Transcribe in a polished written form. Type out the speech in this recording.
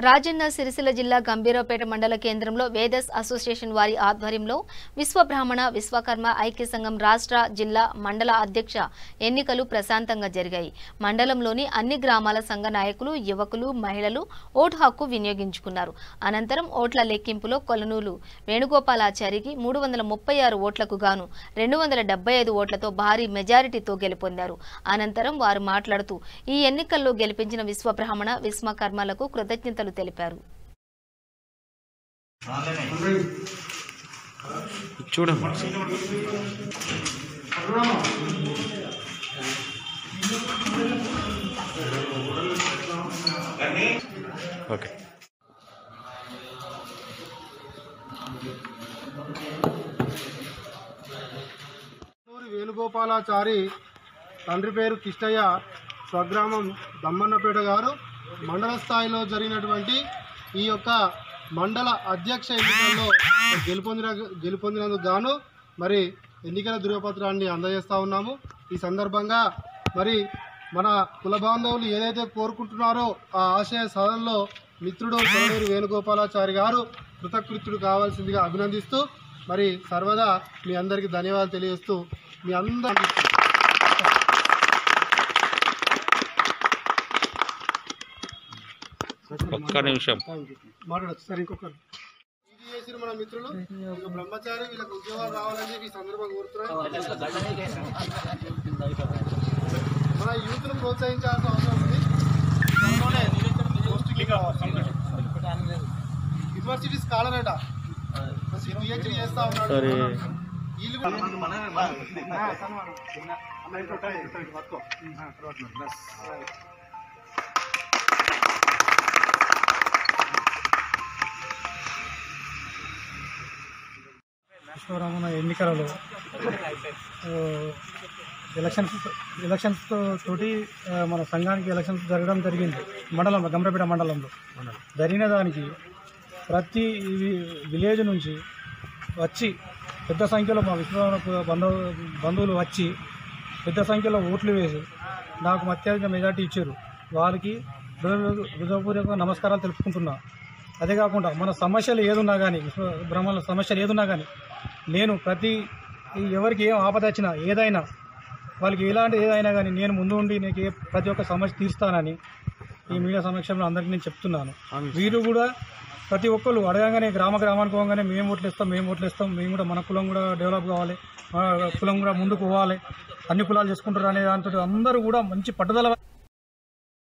రాజన్న సిరిసిల్ల జిల్లా గంభీరావుపేట మండల కేంద్రంలో వేదస్ అసోసియేషన్ వారి ఆధ్వర్యంలో విశ్వబ్రాహ్మణ విశ్వకర్మ ఐక్య సంఘం రాష్ట్ర జిల్లా మండల అధ్యక్ష ఎన్నికలు ప్రశాంతంగా జరిగాయి. మండలంలోని అన్ని గ్రామాల సంఘ నాయకులు, యువకులు, మహిళలు ఓటు హక్కు వినియోగించుకున్నారు. అనంతరం ఓట్ల లెక్కింపులో కొలనూలు వేణుగోపాలాచారికి 336 ఓట్లకు గాను 275 ఓట్లతో భారీ మెజారిటీతో గెలుపొందారు. అనంతరం వారు మాట్లాడుతూ ఈ ఎన్నికల్లో గెలిపించిన విశ్వబ్రాహ్మణ విశ్వకర్మలకు కృతజ్ఞతలు తెలిపారు. వేణుగోపాలాచారి తండ్రి పేరు కిష్టయ్య, స్వగ్రామం దమ్మన్నపేట గారు మండల స్థాయిలో జరిగినటువంటి ఈ యొక్క మండల అధ్యక్ష ఎన్నికల్లో గెలుపొందినందుకు గాను మరి ఎన్నికల ధృవపత్రాన్ని అందజేస్తూ ఉన్నాము. ఈ సందర్భంగా మరి మన కుల బాంధవులు ఏదైతే కోరుకుంటున్నారో ఆ ఆశయ సాధనలో మిత్రుడు కొలనూరు వేణుగోపాలాచారి గారు కృతకృత్యుడు కావాల్సిందిగా అభినందిస్తూ మరి సర్వదా మీ అందరికీ ధన్యవాదాలు తెలియజేస్తూ మీ అందరి ఒక్క నిమిషం మాట్లాడచ్చు సార్. ఇంకొకరు ఇది చేసిన మన మిత్రులు బ్రహ్మచారి, వీళ్ళకి ఉద్యోగాలు రావాలని ఈ సందర్భంగా కోరుతున్నాను. మన యూత్ను ప్రోత్సహించాల్సిన అవసరం ఉంది. యూనివర్సిటీ స్కాలర్ అట పిహెచ్డీ చేస్తా ఉన్నాడు. వీళ్ళు విశ్వబ్రాహ్మణ ఎన్నికలలో ఎలక్షన్స్ తోటి మన సంఘానికి ఎలక్షన్స్ జరగడం జరిగింది. మండలంలో గంభీరావుపేట మండలంలో జరిగిన దానికి ప్రతి విలేజ్ నుంచి వచ్చి పెద్ద సంఖ్యలో మా విశ్వబ్రాహ్మణ బంధువులు వచ్చి పెద్ద సంఖ్యలో ఓట్లు వేసి నాకు అత్యధిక మెజార్టీ ఇచ్చారు. వారికి హృదయపూర్వక నమస్కారాలు తెలుపుకుంటున్నా. అదే కాకుండా మన సమస్యలు ఏదున్నా కానీ, విశ్వబ్రాహ్మణుల సమస్యలు ఏదున్నా కానీ నేను ఎవరికి ఏం ఆపద వచ్చినా ఏదైనా వాళ్ళకి ఎలాంటి ఏదైనా కానీ నేను ముందు ఉండి నీకు ప్రతి ఒక్క సమస్య తీరుస్తానని ఈ మీడియా సమక్షంలో అందరికీ నేను చెప్తున్నాను. వీరు కూడా ప్రతి ఒక్కరు అడగగానే గ్రామానికి పోగానే మేము ఓట్లు ఇస్తాం, మేము కూడా మన కులం కూడా డెవలప్ కావాలి, మన కులం కూడా ముందుకు పోవాలి, అన్ని కులాలు చేసుకుంటారు అనే దాంతో అందరూ కూడా మంచి పట్టుదల